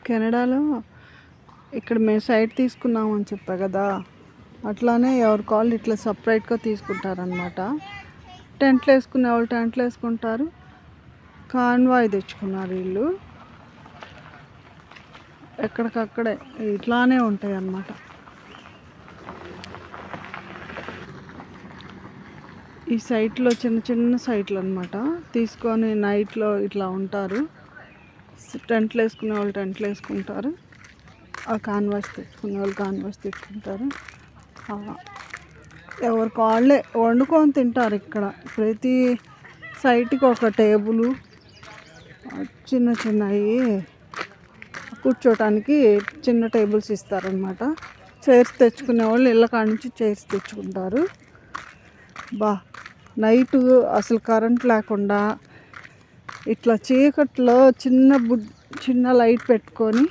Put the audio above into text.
కెనడాలో ఇక్కడ మేము సైట్ తీసుకున్నామని చెప్పా కదా, అట్లానే ఎవరి కాళ్ళు ఇట్లా సపరేట్గా తీసుకుంటారనమాట. టెంట్లు వేసుకునే వాళ్ళు టెంట్లు వేసుకుంటారు. కాన్వాయ్ తెచ్చుకున్నారు వీళ్ళు. ఎక్కడికక్కడే ఇట్లానే ఉంటాయి అన్నమాట. ఈ సైట్లో చిన్న చిన్న సైట్లు అనమాట. తీసుకొని నైట్లో ఇట్లా ఉంటారు. టెంట్లు వేసుకునే వాళ్ళు టెంట్లు వేసుకుంటారు. ఆ కాన్వాస్ తెచ్చుకునే వాళ్ళు కాన్వాస్ తెచ్చుకుంటారు. ఎవరి కాళ్ళే వండుకొని తింటారు. ఇక్కడ ప్రతి సైట్కి ఒక టేబుల్, చిన్న చిన్నవి కూర్చోటానికి చిన్న టేబుల్స్ ఇస్తారనమాట. చైర్స్ తెచ్చుకునే వాళ్ళు ఇళ్ళ కాడ నుంచి చైర్స్ తెచ్చుకుంటారు. నైటు అసలు కరెంట్ లేకుండా ఇట్లా చీకట్లో చిన్న లైట్ పెట్టుకొని